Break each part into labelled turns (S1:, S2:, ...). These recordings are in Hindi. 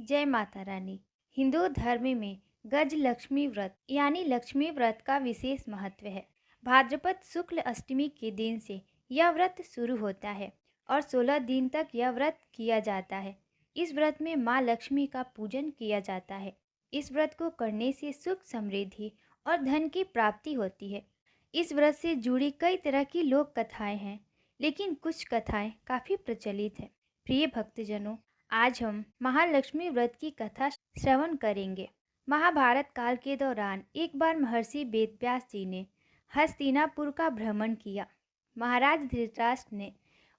S1: जय माता रानी। हिंदू धर्म में गज लक्ष्मी व्रत यानी लक्ष्मी व्रत का विशेष महत्व है। भाद्रपद शुक्ल अष्टमी के दिन से यह व्रत शुरू होता है और 16 दिन तक यह व्रत किया जाता है। इस व्रत में माँ लक्ष्मी का पूजन किया जाता है। इस व्रत को करने से सुख समृद्धि और धन की प्राप्ति होती है। इस व्रत से जुड़ी कई तरह की लोक कथाएं हैं, लेकिन कुछ कथाएं काफी प्रचलित हैं। प्रिय भक्तजनों, आज हम महालक्ष्मी व्रत की कथा श्रवण करेंगे। महाभारत काल के दौरान एक बार महर्षि वेदव्यास जी ने हस्तिनापुर का भ्रमण किया। महाराज धृतराष्ट्र ने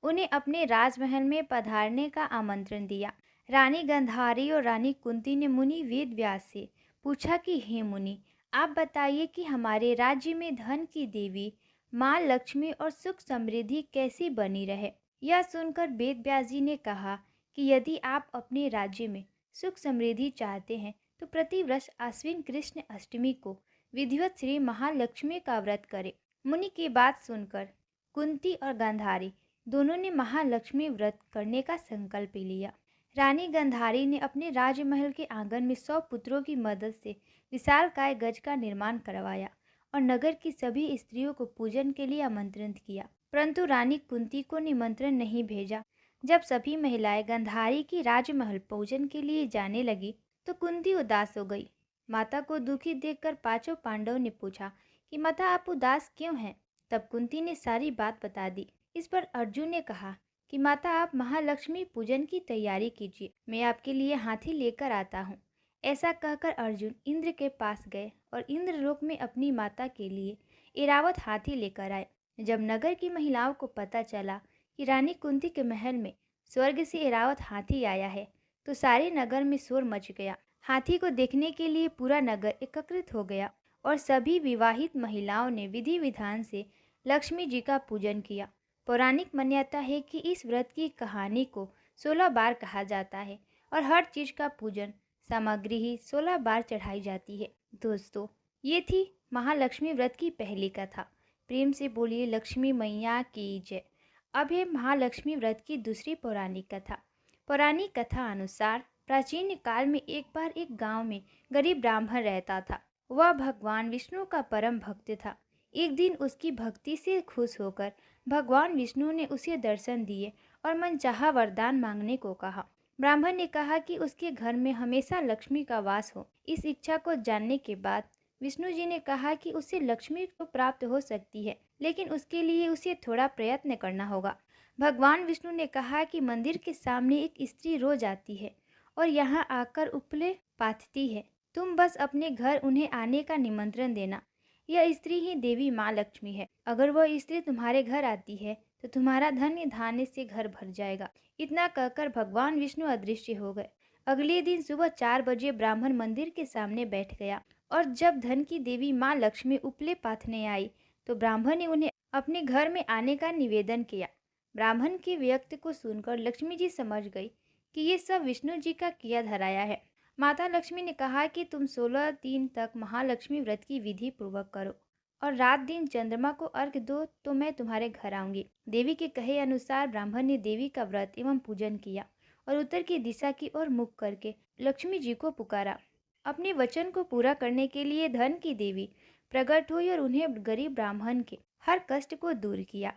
S1: उन्हें अपने राजमहल में पधारने का आमंत्रण दिया। रानी गंधारी और रानी कुंती ने मुनि वेदव्यास से पूछा कि हे मुनि, आप बताइए कि हमारे राज्य में धन की देवी माँ लक्ष्मी और सुख समृद्धि कैसी बनी रहे। यह सुनकर वेदव्यास जी ने कहा कि यदि आप अपने राज्य में सुख समृद्धि चाहते हैं तो प्रतिवर्ष आश्विन कृष्ण अष्टमी को विधिवत श्री महालक्ष्मी का व्रत करें। मुनि की बात सुनकर कुंती और गांधारी दोनों ने महालक्ष्मी व्रत करने का संकल्प लिया। रानी गांधारी ने अपने राजमहल के आंगन में 100 पुत्रों की मदद से विशालकाय गज का निर्माण करवाया और नगर की सभी स्त्रियों को पूजन के लिए आमंत्रित किया, परंतु रानी कुंती को निमंत्रण नहीं भेजा। जब सभी महिलाएं गंधारी की राजमहल पूजन के लिए जाने लगी तो कुंती उदास हो गई। माता को दुखी देखकर पांचों पांडवों ने पूछा कि माता आप उदास क्यों हैं। तब कुंती ने सारी बात बता दी। इस पर अर्जुन ने कहा कि माता आप महालक्ष्मी पूजन की तैयारी कीजिए, मैं आपके लिए हाथी लेकर आता हूँ। ऐसा कहकर अर्जुन इंद्र के पास गए और इंद्रलोक में अपनी माता के लिए ऐरावत हाथी लेकर आए। जब नगर की महिलाओं को पता चला कि रानी कुंती के महल में स्वर्ग से ऐरावत हाथी आया है तो सारे नगर में शोर मच गया। हाथी को देखने के लिए पूरा नगर एकत्रित हो गया और सभी विवाहित महिलाओं ने विधि विधान से लक्ष्मी जी का पूजन किया। पौराणिक मान्यता है कि इस व्रत की कहानी को 16 बार कहा जाता है और हर चीज का पूजन सामग्री ही 16 बार चढ़ाई जाती है। दोस्तों, ये थी महालक्ष्मी व्रत की पहली कथा। प्रेम से बोलिए लक्ष्मी मैया की जय। अब है महालक्ष्मी व्रत की दूसरी पौराणिक कथा। पौराणिक कथा अनुसार प्राचीन काल में एक बार एक गांव में गरीब ब्राह्मण रहता था। वह भगवान विष्णु का परम भक्त था। एक दिन उसकी भक्ति से खुश होकर भगवान विष्णु ने उसे दर्शन दिए और मनचाहा वरदान मांगने को कहा। ब्राह्मण ने कहा कि उसके घर में हमेशा लक्ष्मी का वास हो। इस इच्छा को जानने के बाद विष्णु जी ने कहा कि उसे लक्ष्मी तो प्राप्त हो सकती है, लेकिन उसके लिए उसे थोड़ा प्रयत्न करना होगा। भगवान विष्णु ने कहा कि मंदिर के सामने एक स्त्री रोज आती है और यहाँ आकर उपले पाथती है। तुम बस अपने घर उन्हें आने का निमंत्रण देना। यह स्त्री ही देवी माँ लक्ष्मी है। अगर वह स्त्री तुम्हारे घर आती है तो तुम्हारा धन्य धान्य से घर भर जाएगा। इतना कहकर भगवान विष्णु अदृश्य हो गए। अगले दिन सुबह 4 बजे ब्राह्मण मंदिर के सामने बैठ गया और जब धन की देवी माँ लक्ष्मी उपले पाथने आई तो ब्राह्मण ने उन्हें अपने घर में आने का निवेदन किया। ब्राह्मण के व्यक्त को सुनकर लक्ष्मी जी समझ गई कि ये सब विष्णु जी का किया धराया है। माता लक्ष्मी ने कहा कि तुम 16 दिन तक महालक्ष्मी व्रत की विधि पूर्वक करो और रात दिन चंद्रमा को अर्घ दो तो मैं तुम्हारे घर आऊंगी। देवी के कहे अनुसार ब्राह्मण ने देवी का व्रत एवं पूजन किया और उत्तर की दिशा की ओर मुख करके लक्ष्मी जी को पुकारा। अपने वचन को पूरा करने के लिए धन की देवी प्रकट हुई और उन्हें गरीब ब्राह्मण के हर कष्ट को दूर किया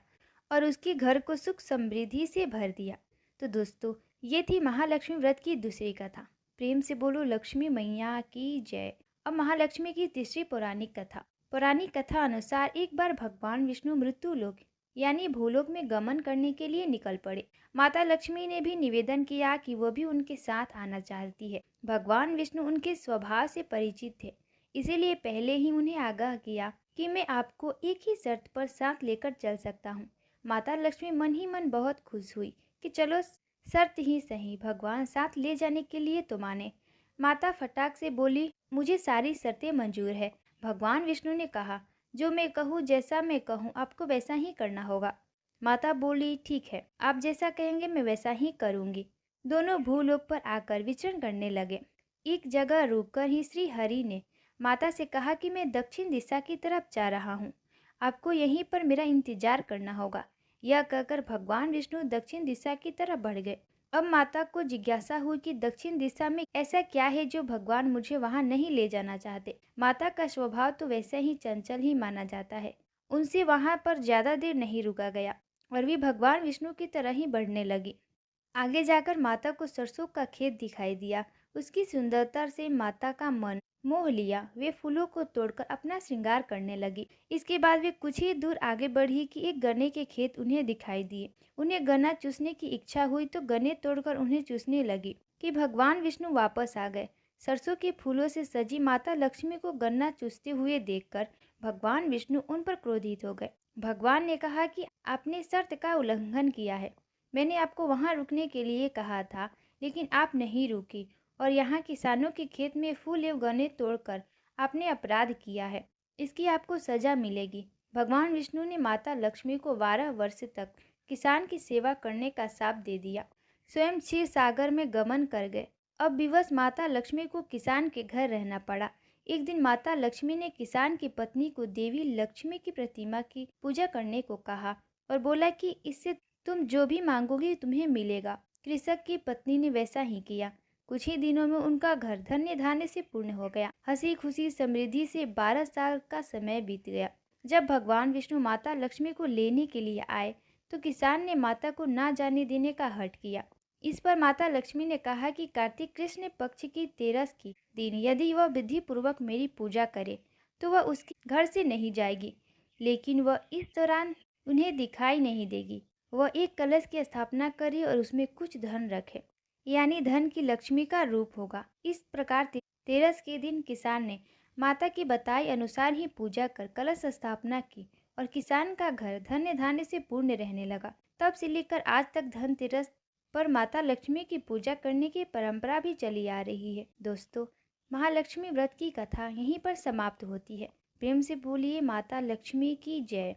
S1: और उसके घर को सुख समृद्धि से भर दिया। तो दोस्तों, ये थी महालक्ष्मी व्रत की दूसरी कथा। प्रेम से बोलो लक्ष्मी मैया की जय। अब महालक्ष्मी की तीसरी पौराणिक कथा। पौराणिक कथा अनुसार एक बार भगवान विष्णु मृत्युलोक यानी भूलोक में गमन करने के लिए निकल पड़े। माता लक्ष्मी ने भी निवेदन किया कि वह भी उनके साथ आना चाहती है। भगवान विष्णु उनके स्वभाव से परिचित थे, इसीलिए पहले ही उन्हें आगाह किया कि मैं आपको एक ही शर्त पर साथ लेकर चल सकता हूँ। माता लक्ष्मी मन ही मन बहुत खुश हुई कि चलो शर्त ही सही, भगवान साथ ले जाने के लिए तो माने। माता फटाक से बोली, मुझे सारी शर्तें मंजूर है। भगवान विष्णु ने कहा, जो मैं कहूँ जैसा मैं कहूँ आपको वैसा ही करना होगा। माता बोली, ठीक है, आप जैसा कहेंगे मैं वैसा ही करूँगी। दोनों भूलोक पर आकर विचरण करने लगे। एक जगह रुककर ही श्री हरि ने माता से कहा कि मैं दक्षिण दिशा की तरफ जा रहा हूँ, आपको यहीं पर मेरा इंतजार करना होगा। यह कहकर भगवान विष्णु दक्षिण दिशा की तरफ बढ़ गए अब माता को जिज्ञासा हुई कि दक्षिण दिशा में ऐसा क्या है जो भगवान मुझे वहां नहीं ले जाना चाहते। माता का स्वभाव तो वैसे ही चंचल ही माना जाता है। उनसे वहां पर ज्यादा देर नहीं रुका गया और भी भगवान विष्णु की तरह ही बढ़ने लगी। आगे जाकर माता को सरसों का खेत दिखाई दिया। उसकी सुंदरता से माता का मन मोह लिया। वे फूलों को तोड़कर अपना श्रृंगार करने लगी। इसके बाद वे कुछ ही दूर आगे बढ़ी कि एक गन्ने के खेत उन्हें दिखाई दिए। उन्हें गन्ना चूसने की इच्छा हुई तो गन्ने तोड़कर उन्हें चूसने लगी कि भगवान विष्णु वापस आ गए। सरसों के फूलों से सजी माता लक्ष्मी को गन्ना चूसते हुए देखकर भगवान विष्णु उन पर क्रोधित हो गए। भगवान ने कहा कि आपने शर्त का उल्लंघन किया है। मैंने आपको वहां रुकने के लिए कहा था, लेकिन आप नहीं रुकी और यहाँ किसानों के खेत में फूल एवं गन्ने तोड़कर आपने अपराध किया है। इसकी आपको सजा मिलेगी। भगवान विष्णु ने माता लक्ष्मी को 12 वर्ष तक किसान की सेवा करने का शाप दे दिया। स्वयं क्षीर सागर में गमन कर गए। अब विवश माता लक्ष्मी को किसान के घर रहना पड़ा। एक दिन माता लक्ष्मी ने किसान की पत्नी को देवी लक्ष्मी की प्रतिमा की पूजा करने को कहा और बोला कि इससे तुम जो भी मांगोगी तुम्हें मिलेगा। कृषक की पत्नी ने वैसा ही किया। कुछ ही दिनों में उनका घर धन्य धान्य से पूर्ण हो गया। हंसी खुशी समृद्धि से 12 साल का समय बीत गया। जब भगवान विष्णु माता लक्ष्मी को लेने के लिए आए तो किसान ने माता को ना जाने देने का हठ किया। इस पर माता लक्ष्मी ने कहा कि कार्तिक कृष्ण पक्ष की तेरस की दिन यदि वह विधि पूर्वक मेरी पूजा करे तो वह उसके घर से नहीं जाएगी, लेकिन वह इस दौरान उन्हें दिखाई नहीं देगी। वह एक कलश की स्थापना करे और उसमें कुछ धन रखे, यानी धन की लक्ष्मी का रूप होगा। इस प्रकार तेरस के दिन किसान ने माता की बताई अनुसार ही पूजा कर कलश स्थापना की और किसान का घर धन्य धान्य से पूर्ण रहने लगा। तब से लेकर आज तक धनतेरस पर माता लक्ष्मी की पूजा करने की परंपरा भी चली आ रही है। दोस्तों, महालक्ष्मी व्रत की कथा यहीं पर समाप्त होती है। प्रेम से बोलिए माता लक्ष्मी की जय।